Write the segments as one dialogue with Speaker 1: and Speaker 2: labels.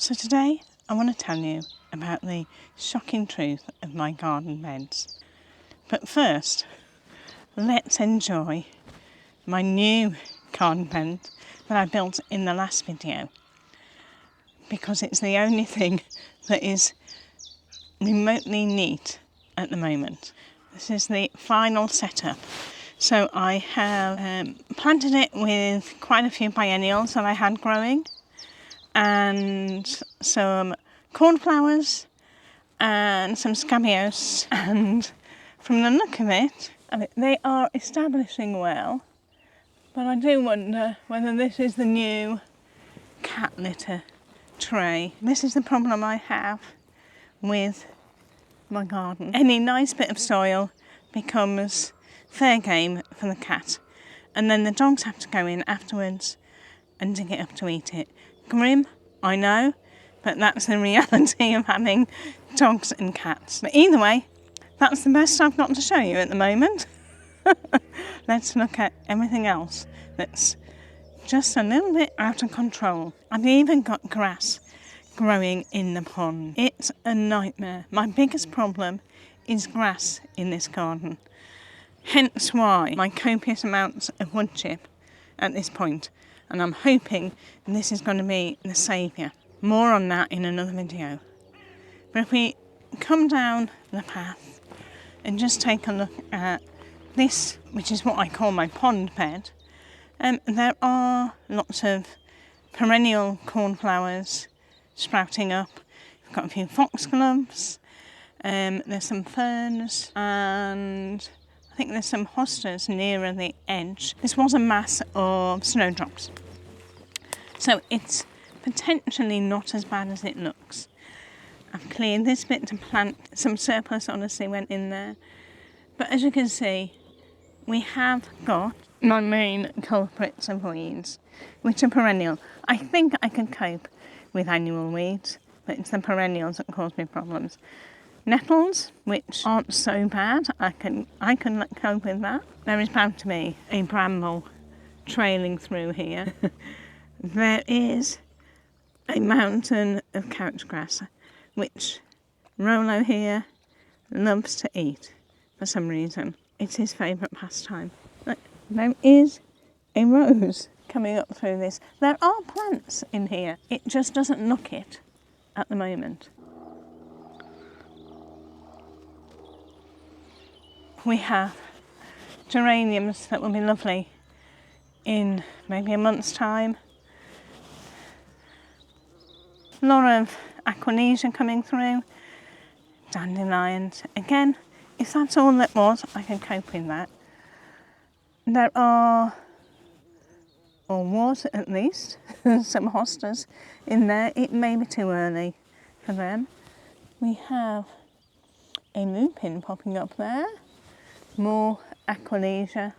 Speaker 1: So today I want to tell you about the shocking truth of my garden beds. But first, let's enjoy my new garden bed that I built in the last video, because it's the only thing that is remotely neat at the moment. This is the final setup. So I have planted it with quite a few biennials that I had growing, and some cornflowers and some scabious, and from the look of it, they are establishing well, but I do wonder whether this is the new cat litter tray. This is the problem I have with my garden. Any nice bit of soil becomes fair game for the cat, and then the dogs have to go in afterwards and dig it up to eat it. Grim, I know, but that's the reality of having dogs and cats. But either way, that's the best I've got to show you at the moment. Let's look at everything else that's just a little bit out of control. I've even got grass growing in the pond. It's a nightmare. My biggest problem is grass in this garden. Hence why my copious amounts of wood chip at this point. And I'm hoping this is going to be the saviour. More on that in another video. But if we come down the path and just take a look at this, which is what I call my pond bed, there are lots of perennial cornflowers sprouting up. We've got a few foxgloves, there's some ferns, and I think there's some hostas nearer the edge. This was a mass of snowdrops, so it's potentially not as bad as it looks. I've cleared this bit to plant. Some surplus honestly went in there, but as you can see, we have got my main culprits of weeds, which are perennial. I think I can cope with annual weeds, but it's the perennials that cause me problems. Nettles, which aren't so bad, I can cope with that. There is bound to be a bramble trailing through here. There is a mountain of couch grass, which Rolo here loves to eat for some reason. It's his favourite pastime. Look, there is a rose coming up through this. There are plants in here. It just doesn't look it at the moment. We have geraniums that will be lovely in maybe a month's time. A lot of aquilegia coming through. Dandelions. Again, if that's all it was, I can cope with that. There are, or was at least, some hostas in there. It may be too early for them. We have a lupin popping up there. More aquilegia.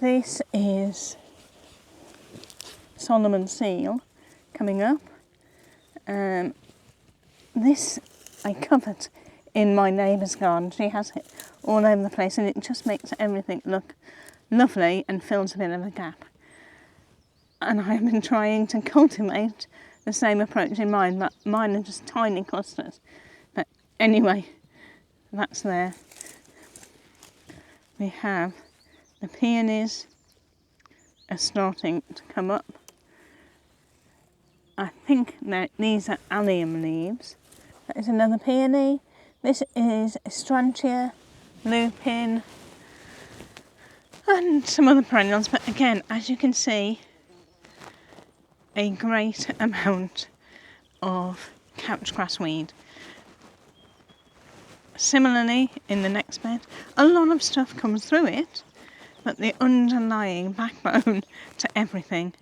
Speaker 1: This is Solomon seal coming up. This I covered in my neighbour's garden. She has it all over the place, and it just makes everything look lovely and fills a bit of a gap. And I have been trying to cultivate the same approach in mine, but mine are just tiny clusters. But anyway, that's there. We have the peonies are starting to come up. I think that these are allium leaves. That is another peony. This is Astrantia, lupin, and some other perennials. But again, as you can see, a great amount of couchgrass weed. Similarly, in the next bed, a lot of stuff comes through it, but the underlying backbone to everything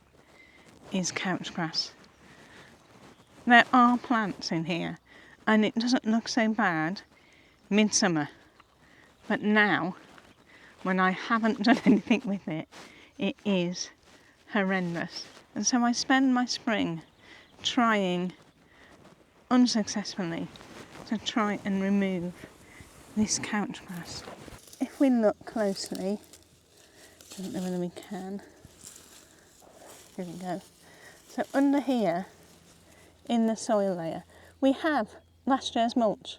Speaker 1: is couchgrass. There are plants in here, and it doesn't look so bad midsummer. But now, when I haven't done anything with it, it is horrendous. And so I spend my spring trying, unsuccessfully, to try and remove this couchgrass. If we look closely, I don't know whether we can. Here we go. So under here, in the soil layer. We have last year's mulch,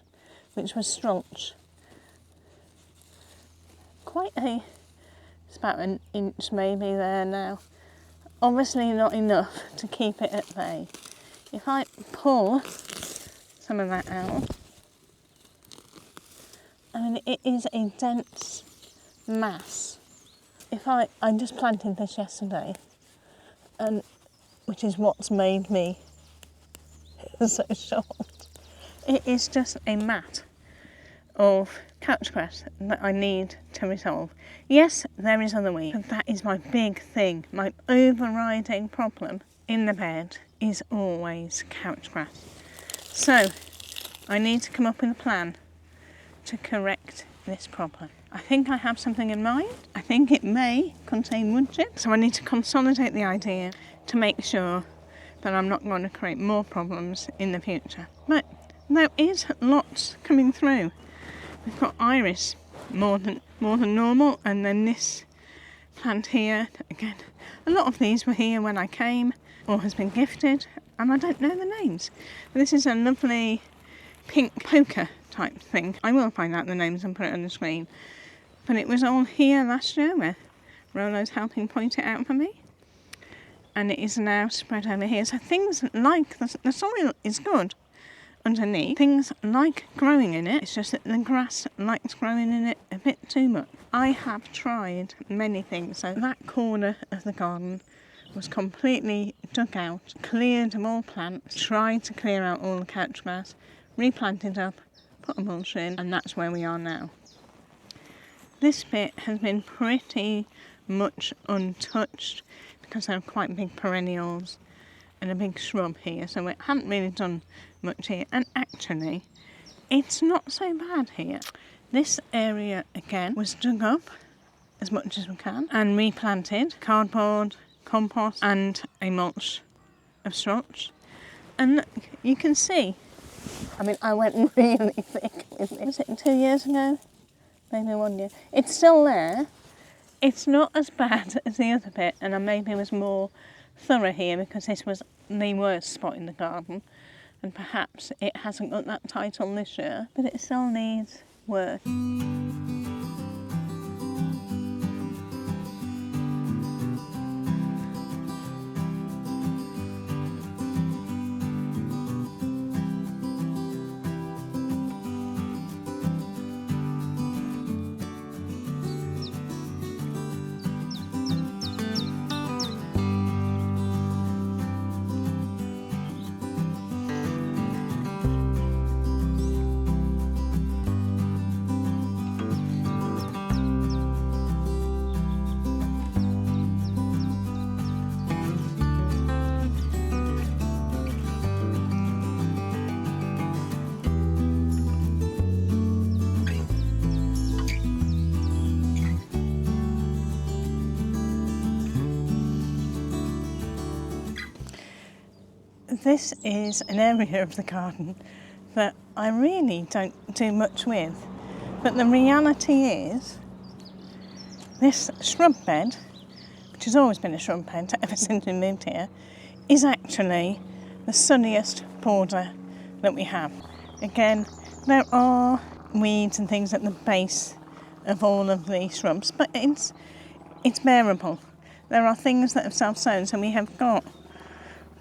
Speaker 1: which was straulch. It's about an inch maybe there now. Obviously not enough to keep it at bay. If I pull some of that out, I mean, it is a dense mass. I just planted this yesterday, and which is what's made me so short. It is just a mat of couchgrass that I need to resolve. Yes, there is other weeds, but that is my big thing. My overriding problem in the bed is always couchgrass. So I need to come up with a plan to correct this problem. I think I have something in mind. I think it may contain wood chips, so I need to consolidate the idea to make sure that I'm not going to create more problems in the future. But there is lots coming through. We've got iris more than normal, and then this plant here again. A lot of these were here when I came or has been gifted, and I don't know the names. This is a lovely pink poker type thing. I will find out the names and put it on the screen. But it was all here last year where Rolo's helping point it out for me. And it is now spread over here. So things like the soil is good underneath. Things like growing in it. It's just that the grass likes growing in it a bit too much. I have tried many things. So that corner of the garden was completely dug out, cleared of all plants, tried to clear out all the couch grass, replanted up, put a mulch in, and that's where we are now. This bit has been pretty much untouched because there are quite big perennials and a big shrub here, so we haven't really done much here. And actually, it's not so bad here. This area again was dug up as much as we can and replanted, cardboard, compost and a mulch of straulch. And look, you can see, I mean, I went really thick with it. Was it 2 years ago? Maybe 1 year. It's still there. It's not as bad as the other bit, and I maybe was more thorough here because this was the worst spot in the garden, and perhaps it hasn't got that title this year, but it still needs work. This is an area of the garden that I really don't do much with, but the reality is this shrub bed, which has always been a shrub bed ever since we moved here, is actually the sunniest border that we have. Again, there are weeds and things at the base of all of the shrubs, but it's bearable. There are things that have self-sown, so we have got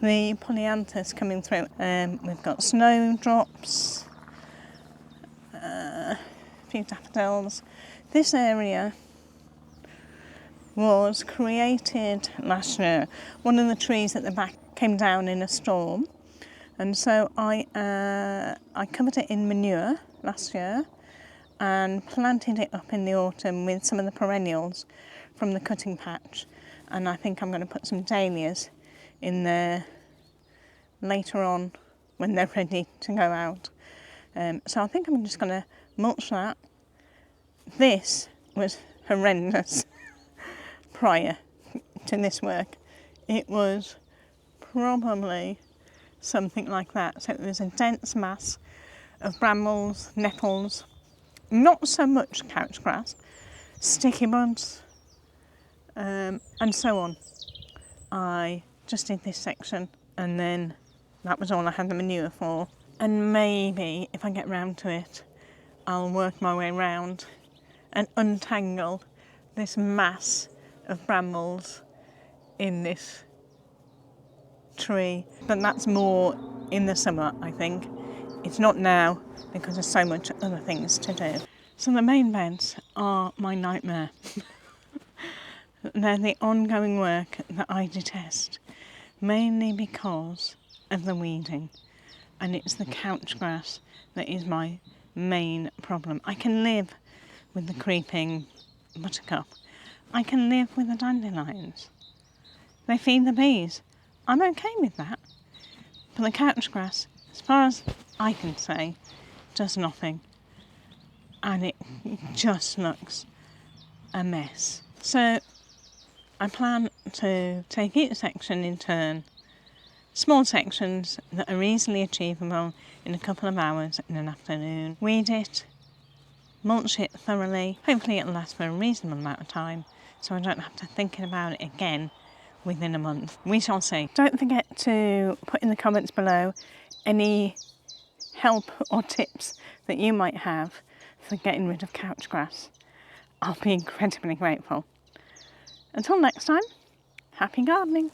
Speaker 1: the polyanthus coming through. We've got snowdrops, a few daffodils. This area was created last year. One of the trees at the back came down in a storm, and so I covered it in manure last year and planted it up in the autumn with some of the perennials from the cutting patch, and I think I'm going to put some dahlias in there later on when they're ready to go out. So I think I'm just going to mulch that. This was horrendous prior to this work. It was probably something like that. So it was a dense mass of brambles, nettles, not so much couch grass, sticky buds, and so on. I just did this section and then That was all I had the manure for. And maybe, if I get round to it, I'll work my way round and untangle this mass of brambles in this tree. But that's more in the summer, I think. It's not now because there's so much other things to do. So the main beds are my nightmare. They're the ongoing work that I detest, mainly because of the weeding. And it's the couch grass that is my main problem. I can live with the creeping buttercup. I can live with the dandelions. They feed the bees. I'm okay with that. But the couch grass, as far as I can say, does nothing. And it just looks a mess. So I plan to take each section in turn, small sections that are easily achievable in a couple of hours in an afternoon. Weed it, mulch it thoroughly. Hopefully it'll last for a reasonable amount of time so I don't have to think about it again within a month. We shall see. Don't forget to put in the comments below any help or tips that you might have for getting rid of couch grass. I'll be incredibly grateful. Until next time, happy gardening!